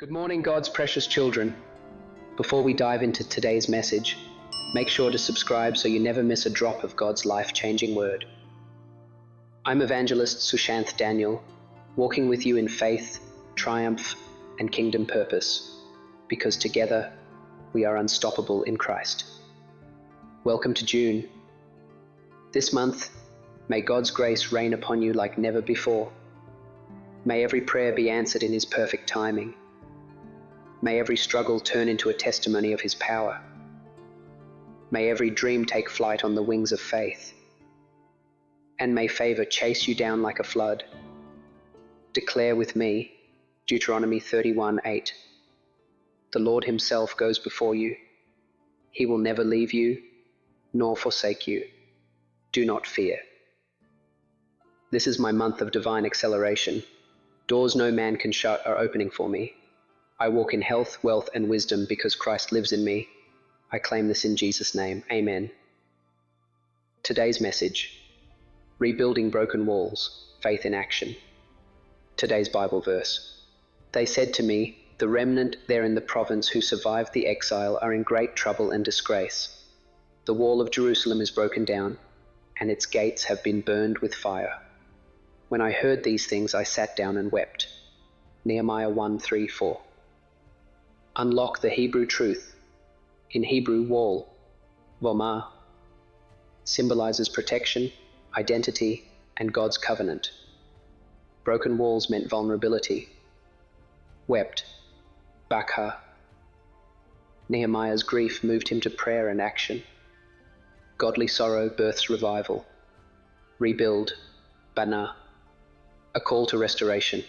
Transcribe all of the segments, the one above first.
Good morning, God's precious children. Before we dive into today's message, make sure to subscribe so you never miss a drop of God's life-changing word. I'm Evangelist Sushanth Daniel, walking with you in faith, triumph, and kingdom purpose, because together we are unstoppable in Christ. Welcome to June. This month, may God's grace rain upon you like never before. May every prayer be answered in His perfect timing. May every struggle turn into a testimony of His power. May every dream take flight on the wings of faith. And may favor chase you down like a flood. Declare with me, Deuteronomy 31:8. The Lord Himself goes before you. He will never leave you, nor forsake you. Do not fear. This is my month of divine acceleration. Doors no man can shut are opening for me. I walk in health, wealth, and wisdom because Christ lives in me. I claim this in Jesus' name. Amen. Today's message: rebuilding broken walls, faith in action. Today's Bible verse: They said to me, the remnant there in the province who survived the exile are in great trouble and disgrace. The wall of Jerusalem is broken down, and its gates have been burned with fire. When I heard these things, I sat down and wept. Nehemiah 1:3-4. Unlock the Hebrew truth. In Hebrew, wall, vomah, symbolizes protection, identity, and God's covenant. Broken walls meant vulnerability. Wept, bakha. Nehemiah's grief moved him to prayer and action. Godly sorrow births revival. Rebuild, bana, a call to restoration.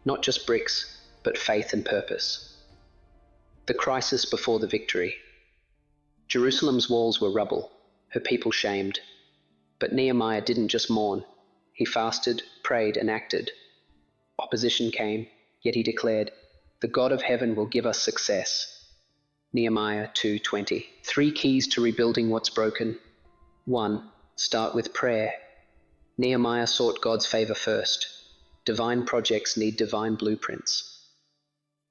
Not just bricks, but faith and purpose. The crisis before the victory. Jerusalem's walls were rubble, her people shamed. But Nehemiah didn't just mourn. He fasted, prayed, and acted. Opposition came, yet he declared, "The God of heaven will give us success." Nehemiah 2:20. 3 keys to rebuilding what's broken. 1. Start with prayer. Nehemiah sought God's favor first. Divine projects need divine blueprints.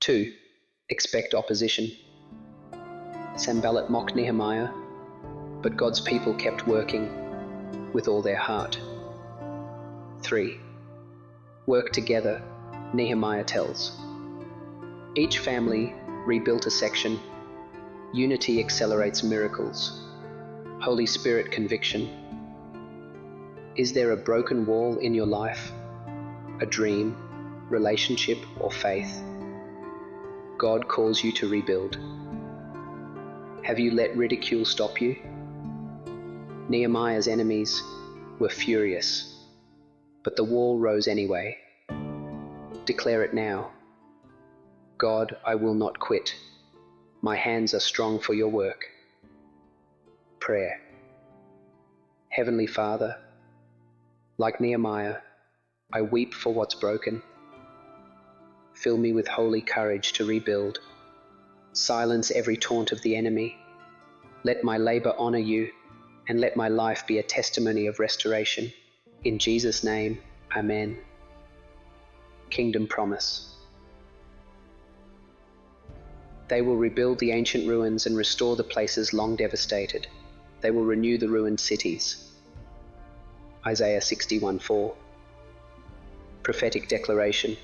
2. Expect opposition. Sanballat mocked Nehemiah, but God's people kept working with all their heart. 3. Work together, Nehemiah tells. Each family rebuilt a section. Unity accelerates miracles. Holy Spirit conviction. Is there a broken wall in your life? A dream, relationship, or faith? God calls you to rebuild. Have you let ridicule stop you? Nehemiah's enemies were furious, but the wall rose anyway. Declare it now. God, I will not quit. My hands are strong for your work. Prayer. Heavenly Father, like Nehemiah, I weep for what's broken. Fill me with holy courage to rebuild. Silence every taunt of the enemy. Let my labor honor you, and let my life be a testimony of restoration. In Jesus' name, Amen. Kingdom promise. They will rebuild the ancient ruins and restore the places long devastated. They will renew the ruined cities. Isaiah 61:4. Prophetic declaration.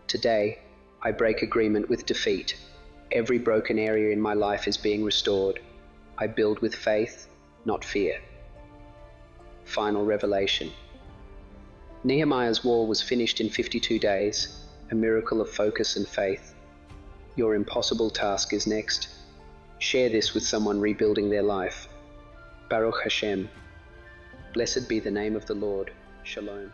Today, I break agreement with defeat. Every broken area in my life is being restored. I build with faith, not fear. Final revelation. Nehemiah's wall was finished in 52 days, a miracle of focus and faith. Your impossible task is next. Share this with someone rebuilding their life. Baruch Hashem. Blessed be the name of the Lord. Shalom.